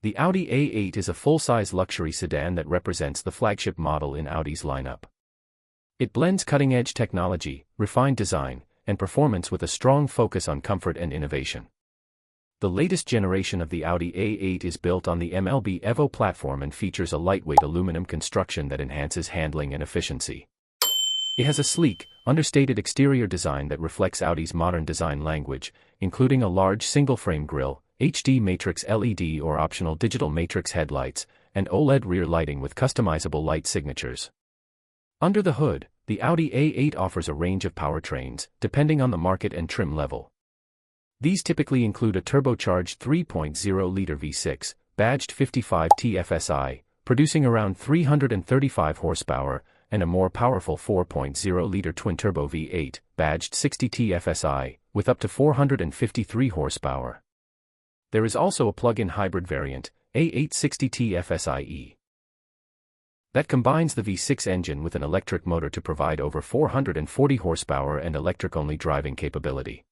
The Audi A8 is a full-size luxury sedan that represents the flagship model in Audi's lineup. It blends cutting-edge technology, refined design, and performance with a strong focus on comfort and innovation. The latest generation of the Audi A8 is built on the MLB Evo platform and features a lightweight aluminum construction that enhances handling and efficiency. It has a sleek, understated exterior design that reflects Audi's modern design language, including a large single-frame grille, HD matrix LED or optional digital matrix headlights, and OLED rear lighting with customizable light signatures. Under the hood, the Audi A8 offers a range of powertrains, depending on the market and trim level. These typically include a turbocharged 3.0-liter V6, badged 55 TFSI, producing around 335 horsepower, and a more powerful 4.0-liter twin-turbo V8, badged 60 TFSI, with up to 453 horsepower. There is also a plug-in hybrid variant, A860 TFSIe, that combines the V6 engine with an electric motor to provide over 440 horsepower and electric-only driving capability.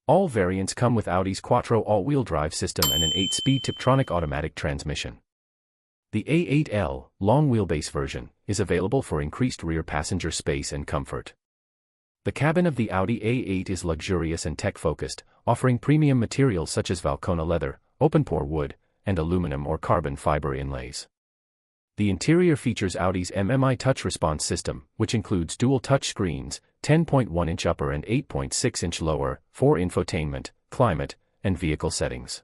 All variants come with Audi's Quattro all-wheel drive system and an 8-speed Tiptronic automatic transmission. The A8L, long-wheelbase version, is available for increased rear passenger space and comfort. The cabin of the Audi A8 is luxurious and tech-focused, offering premium materials such as Valcona leather, open-pore wood, and aluminum or carbon fiber inlays. The interior features Audi's MMI touch response system, which includes dual touch screens, 10.1-inch upper and 8.6-inch lower, for infotainment, climate, and vehicle settings.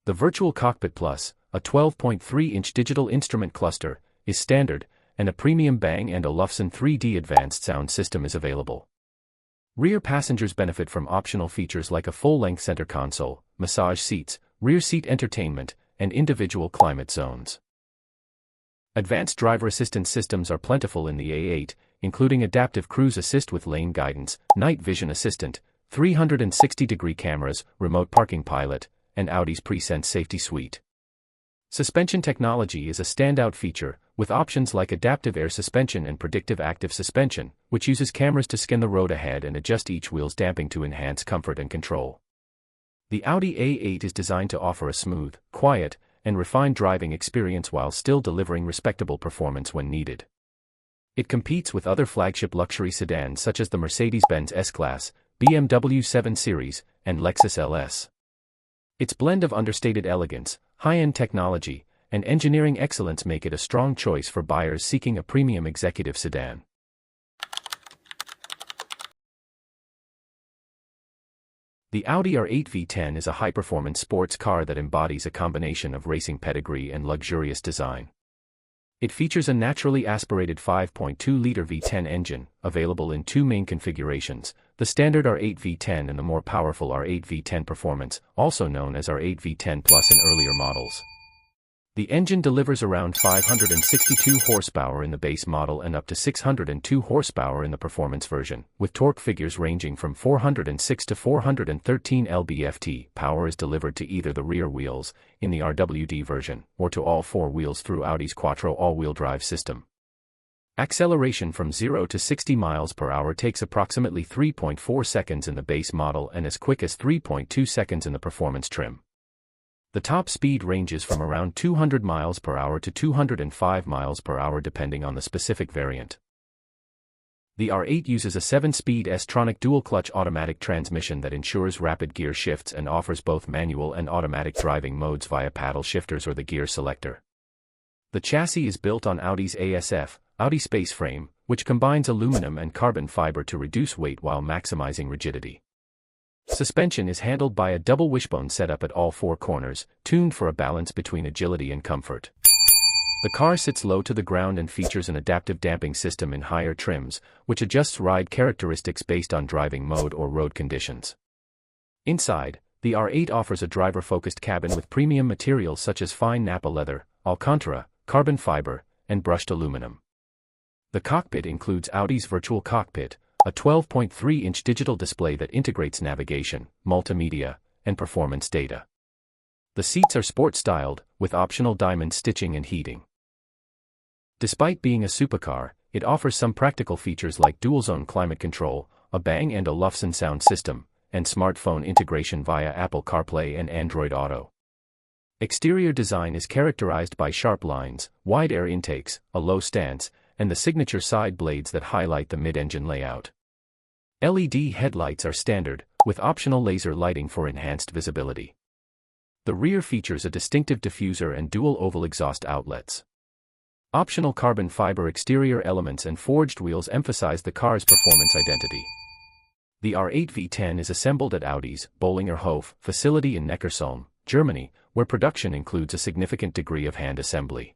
The Virtual Cockpit Plus, a 12.3-inch digital instrument cluster, is standard, and a premium Bang & Olufsen 3D advanced sound system is available. Rear passengers benefit from optional features like a full-length center console, massage seats, rear seat entertainment, and individual climate zones. Advanced driver assistance systems are plentiful in the A8, including adaptive cruise assist with lane guidance, night vision assistant, 360-degree cameras, remote parking pilot, and Audi's Presense safety suite. Suspension technology is a standout feature, with options like adaptive air suspension and predictive active suspension, which uses cameras to scan the road ahead and adjust each wheel's damping to enhance comfort and control. The Audi A8 is designed to offer a smooth, quiet, and refined driving experience while still delivering respectable performance when needed. It competes with other flagship luxury sedans such as the Mercedes-Benz S-Class, BMW 7 Series, and Lexus LS. Its blend of understated elegance, high-end technology, and engineering excellence make it a strong choice for buyers seeking a premium executive sedan. The Audi R8 V10 is a high-performance sports car that embodies a combination of racing pedigree and luxurious design. It features a naturally aspirated 5.2-liter V10 engine, available in two main configurations, the standard R8 V10 and the more powerful R8 V10 Performance, also known as R8 V10 Plus in earlier models. The engine delivers around 562 horsepower in the base model and up to 602 horsepower in the performance version, with torque figures ranging from 406 to 413 lb-ft. Power is delivered to either the rear wheels, in the RWD version, or to all four wheels through Audi's Quattro all-wheel drive system. Acceleration from 0 to 60 miles per hour takes approximately 3.4 seconds in the base model and as quick as 3.2 seconds in the performance trim. The top speed ranges from around 200 miles per hour to 205 miles per hour depending on the specific variant. The R8 uses a 7-speed S-Tronic dual-clutch automatic transmission that ensures rapid gear shifts and offers both manual and automatic driving modes via paddle shifters or the gear selector. The chassis is built on Audi's ASF, Audi Space Frame, which combines aluminum and carbon fiber to reduce weight while maximizing rigidity. Suspension is handled by a double wishbone setup at all four corners, tuned for a balance between agility and comfort. The car sits low to the ground and features an adaptive damping system in higher trims, which adjusts ride characteristics based on driving mode or road conditions. Inside, the R8 offers a driver-focused cabin with premium materials such as fine Nappa leather, Alcantara, carbon fiber, and brushed aluminum. The cockpit includes Audi's Virtual Cockpit, a 12.3-inch digital display that integrates navigation, multimedia, and performance data. The seats are sport-styled, with optional diamond stitching and heating. Despite being a supercar, it offers some practical features like dual-zone climate control, a Bang & Olufsen sound system, and smartphone integration via Apple CarPlay and Android Auto. Exterior design is characterized by sharp lines, wide air intakes, a low stance, and the signature side blades that highlight the mid-engine layout. LED headlights are standard, with optional laser lighting for enhanced visibility. The rear features a distinctive diffuser and dual oval exhaust outlets. Optional carbon fiber exterior elements and forged wheels emphasize the car's performance identity. The R8 V10 is assembled at Audi's Bohlingerhof facility in Neckarsulm, Germany, where production includes a significant degree of hand assembly.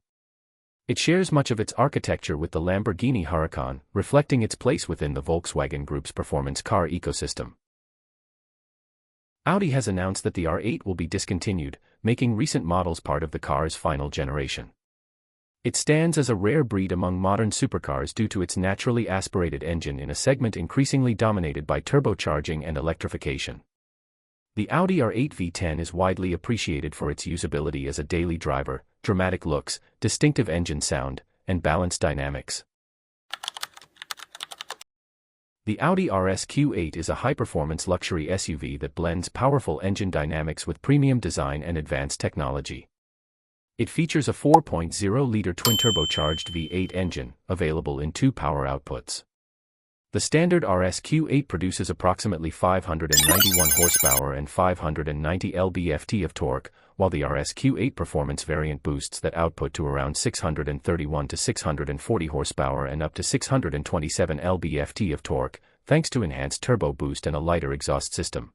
It shares much of its architecture with the Lamborghini Huracan, reflecting its place within the Volkswagen Group's performance car ecosystem. Audi has announced that the R8 will be discontinued, making recent models part of the car's final generation. It stands as a rare breed among modern supercars due to its naturally aspirated engine in a segment increasingly dominated by turbocharging and electrification. The Audi R8 V10 is widely appreciated for its usability as a daily driver, dramatic looks, distinctive engine sound, and balanced dynamics. The Audi RS Q8 is a high-performance luxury SUV that blends powerful engine dynamics with premium design and advanced technology. It features a 4.0-liter twin-turbocharged V8 engine, available in 2 power outputs. The standard RS Q8 produces approximately 591 horsepower and 590 lb-ft of torque, while the RS Q8 performance variant boosts that output to around 631 to 640 horsepower and up to 627 lb-ft of torque, thanks to enhanced turbo boost and a lighter exhaust system.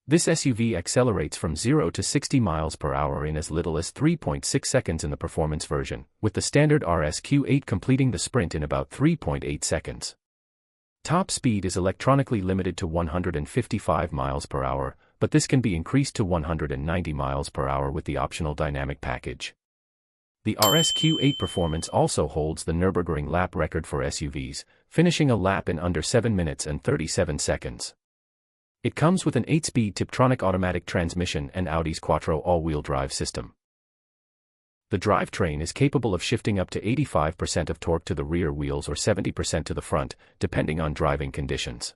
This SUV accelerates from 0 to 60 miles per hour in as little as 3.6 seconds in the performance version, with the standard RS Q8 completing the sprint in about 3.8 seconds. Top speed is electronically limited to 155 miles per hour, but this can be increased to 190 miles per hour with the optional dynamic package. The RS Q8 performance also holds the Nürburgring lap record for SUVs, finishing a lap in under 7 minutes and 37 seconds. It comes with an 8-speed Tiptronic automatic transmission and Audi's Quattro all-wheel drive system. The drivetrain is capable of shifting up to 85% of torque to the rear wheels or 70% to the front, depending on driving conditions.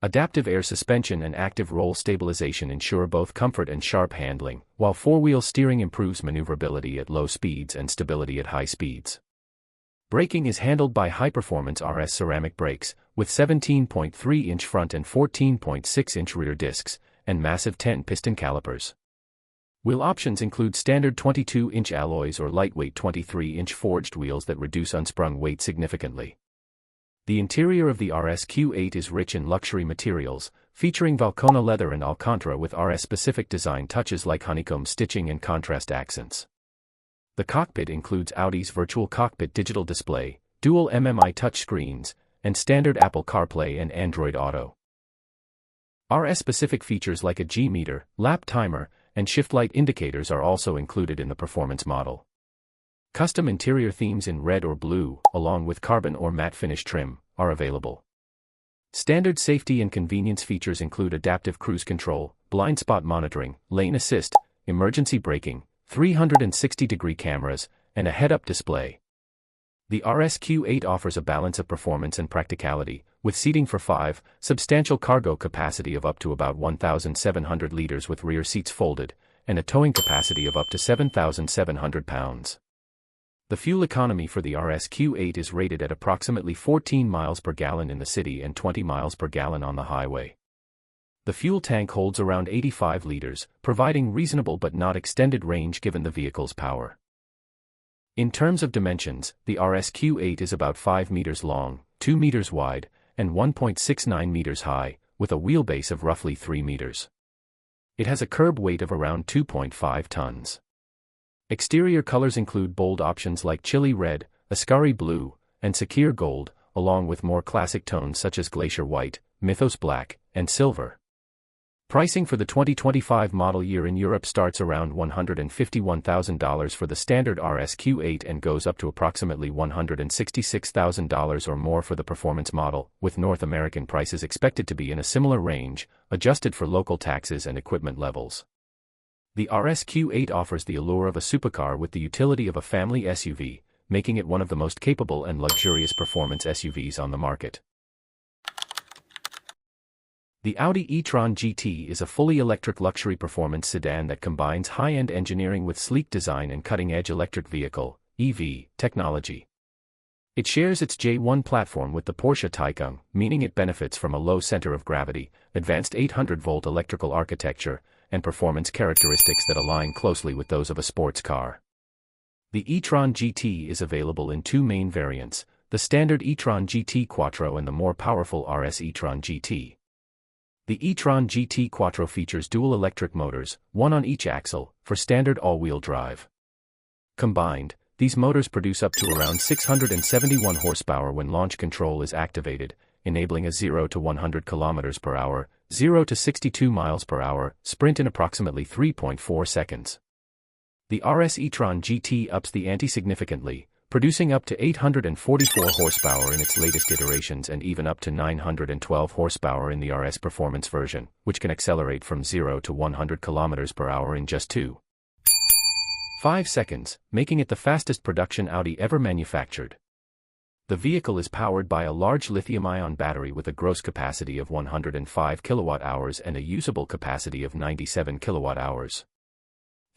Adaptive air suspension and active roll stabilization ensure both comfort and sharp handling, while four-wheel steering improves maneuverability at low speeds and stability at high speeds. Braking is handled by high-performance RS ceramic brakes, with 17.3-inch front and 14.6-inch rear discs, and massive 10-piston calipers. Wheel options include standard 22-inch alloys or lightweight 23-inch forged wheels that reduce unsprung weight significantly. The interior of the RS Q8 is rich in luxury materials, featuring Valcona leather and Alcantara with RS-specific design touches like honeycomb stitching and contrast accents. The cockpit includes Audi's virtual cockpit digital display, dual MMI touchscreens, and standard Apple CarPlay and Android Auto. RS-specific features like a G-meter, lap timer, and shift light indicators are also included in the performance model. Custom interior themes in red or blue, along with carbon or matte finish trim, are available. Standard safety and convenience features include adaptive cruise control, blind spot monitoring, lane assist, emergency braking, 360-degree cameras, and a head-up display. The RS Q8 offers a balance of performance and practicality, with seating for 5, substantial cargo capacity of up to about 1,700 liters with rear seats folded, and a towing capacity of up to 7,700 pounds. The fuel economy for the RS Q8 is rated at approximately 14 miles per gallon in the city and 20 miles per gallon on the highway. The fuel tank holds around 85 liters, providing reasonable but not extended range given the vehicle's power. In terms of dimensions, the RS Q8 is about 5 meters long, 2 meters wide, and 1.69 meters high, with a wheelbase of roughly 3 meters. It has a curb weight of around 2.5 tons. Exterior colors include bold options like chili red, Ascari blue, and Saphir gold, along with more classic tones such as glacier white, mythos black, and silver. Pricing for the 2025 model year in Europe starts around $151,000 for the standard RS Q8 and goes up to approximately $166,000 or more for the performance model, with North American prices expected to be in a similar range, adjusted for local taxes and equipment levels. The RS Q8 offers the allure of a supercar with the utility of a family SUV, making it one of the most capable and luxurious performance SUVs on the market. The Audi E-Tron GT is a fully electric luxury performance sedan that combines high-end engineering with sleek design and cutting-edge electric vehicle (EV) technology. It shares its J1 platform with the Porsche Taycan, meaning it benefits from a low center of gravity, advanced 800-volt electrical architecture, and performance characteristics that align closely with those of a sports car. The E-Tron GT is available in two main variants, the standard E-Tron GT Quattro and the more powerful RS E-Tron GT. The E-Tron GT Quattro features dual electric motors, one on each axle, for standard all-wheel drive. Combined, these motors produce up to around 671 horsepower when launch control is activated, enabling a 0 to 100 km per hour, 0 to 62 miles per hour sprint in approximately 3.4 seconds. The RS E-Tron GT ups the ante significantly, producing up to 844 horsepower in its latest iterations and even up to 912 horsepower in the RS Performance version, which can accelerate from 0 to 100 km per hour in just 2.5 seconds, making it the fastest production Audi ever manufactured. The vehicle is powered by a large lithium-ion battery with a gross capacity of 105 kWh and a usable capacity of 97 kWh.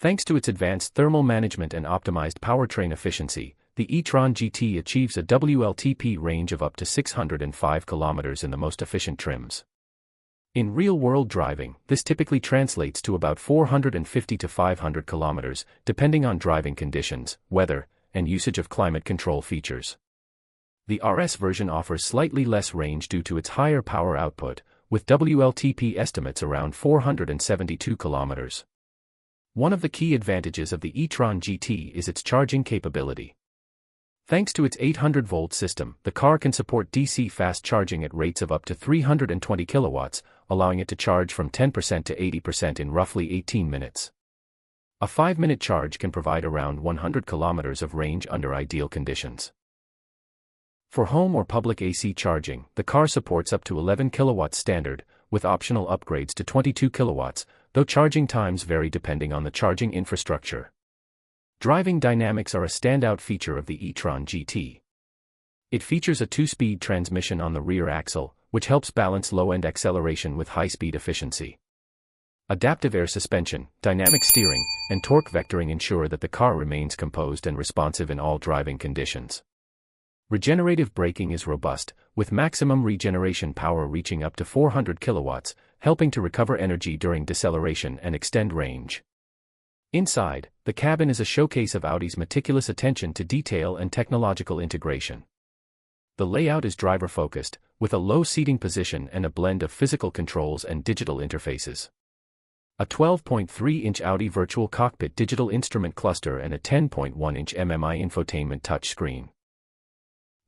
Thanks to its advanced thermal management and optimized powertrain efficiency, the E-Tron GT achieves a WLTP range of up to 605 km in the most efficient trims. In real-world driving, this typically translates to about 450 to 500 km, depending on driving conditions, weather, and usage of climate control features. The RS version offers slightly less range due to its higher power output, with WLTP estimates around 472 km. One of the key advantages of the E-Tron GT is its charging capability. Thanks to its 800-volt system, the car can support DC fast charging at rates of up to 320 kilowatts, allowing it to charge from 10% to 80% in roughly 18 minutes. A 5-minute charge can provide around 100 kilometers of range under ideal conditions. For home or public AC charging, the car supports up to 11 kilowatts standard, with optional upgrades to 22 kilowatts, though charging times vary depending on the charging infrastructure. Driving dynamics are a standout feature of the E-Tron GT. It features a 2-speed transmission on the rear axle, which helps balance low-end acceleration with high-speed efficiency. Adaptive air suspension, dynamic steering, and torque vectoring ensure that the car remains composed and responsive in all driving conditions. Regenerative braking is robust, with maximum regeneration power reaching up to 400 kilowatts, helping to recover energy during deceleration and extend range. Inside, the cabin is a showcase of Audi's meticulous attention to detail and technological integration. The layout is driver-focused, with a low seating position and a blend of physical controls and digital interfaces. A 12.3-inch Audi Virtual Cockpit digital instrument cluster and a 10.1-inch MMI infotainment touchscreen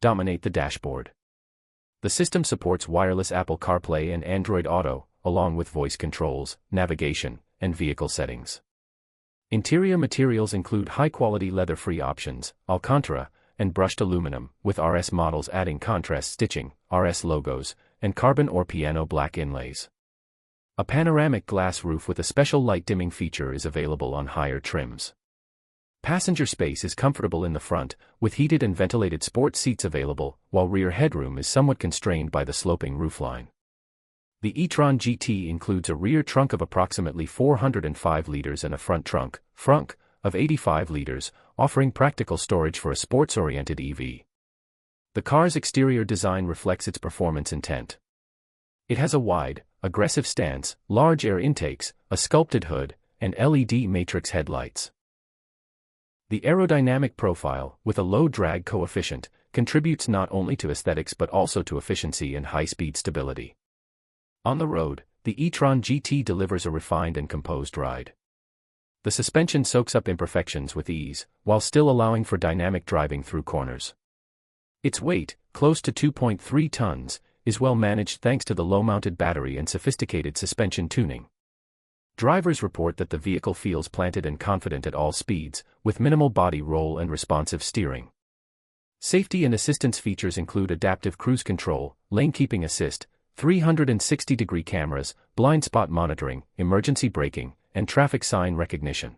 dominate the dashboard. The system supports wireless Apple CarPlay and Android Auto, along with voice controls, navigation, and vehicle settings. Interior materials include high-quality leather-free options, Alcantara, and brushed aluminum, with RS models adding contrast stitching, RS logos, and carbon or piano black inlays. A panoramic glass roof with a special light-dimming feature is available on higher trims. Passenger space is comfortable in the front, with heated and ventilated sport seats available, while rear headroom is somewhat constrained by the sloping roofline. The E-Tron GT includes a rear trunk of approximately 405 liters and a front trunk, of 85 liters, offering practical storage for a sports-oriented EV. The car's exterior design reflects its performance intent. It has a wide, aggressive stance, large air intakes, a sculpted hood, and LED matrix headlights. The aerodynamic profile, with a low drag coefficient, contributes not only to aesthetics but also to efficiency and high-speed stability. On the road, the E-Tron GT delivers a refined and composed ride. The suspension soaks up imperfections with ease, while still allowing for dynamic driving through corners. Its weight, close to 2.3 tons, is well managed thanks to the low-mounted battery and sophisticated suspension tuning. Drivers report that the vehicle feels planted and confident at all speeds, with minimal body roll and responsive steering. Safety and assistance features include adaptive cruise control, lane keeping assist, 360-degree cameras, blind spot monitoring, emergency braking, and traffic sign recognition.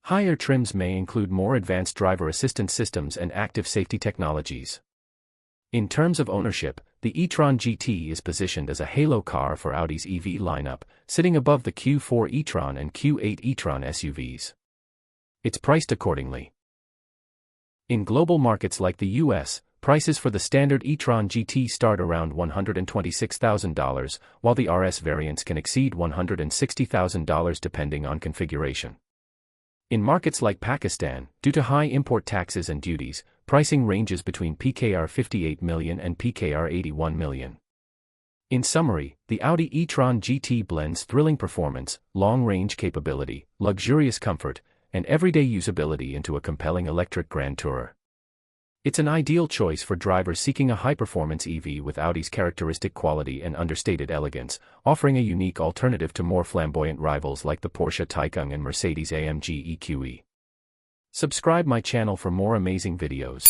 Higher trims may include more advanced driver assistance systems and active safety technologies. In terms of ownership, the E-Tron GT is positioned as a halo car for Audi's EV lineup, sitting above the Q4 e-tron and Q8 e-tron SUVs. It's priced accordingly. In global markets like the US, prices for the standard E-Tron GT start around $126,000, while the RS variants can exceed $160,000 depending on configuration. In markets like Pakistan, due to high import taxes and duties, pricing ranges between PKR 58 million and PKR 81 million. In summary, the Audi e-tron GT blends thrilling performance, long-range capability, luxurious comfort, and everyday usability into a compelling electric grand tourer. It's an ideal choice for drivers seeking a high-performance EV with Audi's characteristic quality and understated elegance, offering a unique alternative to more flamboyant rivals like the Porsche Taycan and Mercedes-AMG EQE. Subscribe my channel for more amazing videos.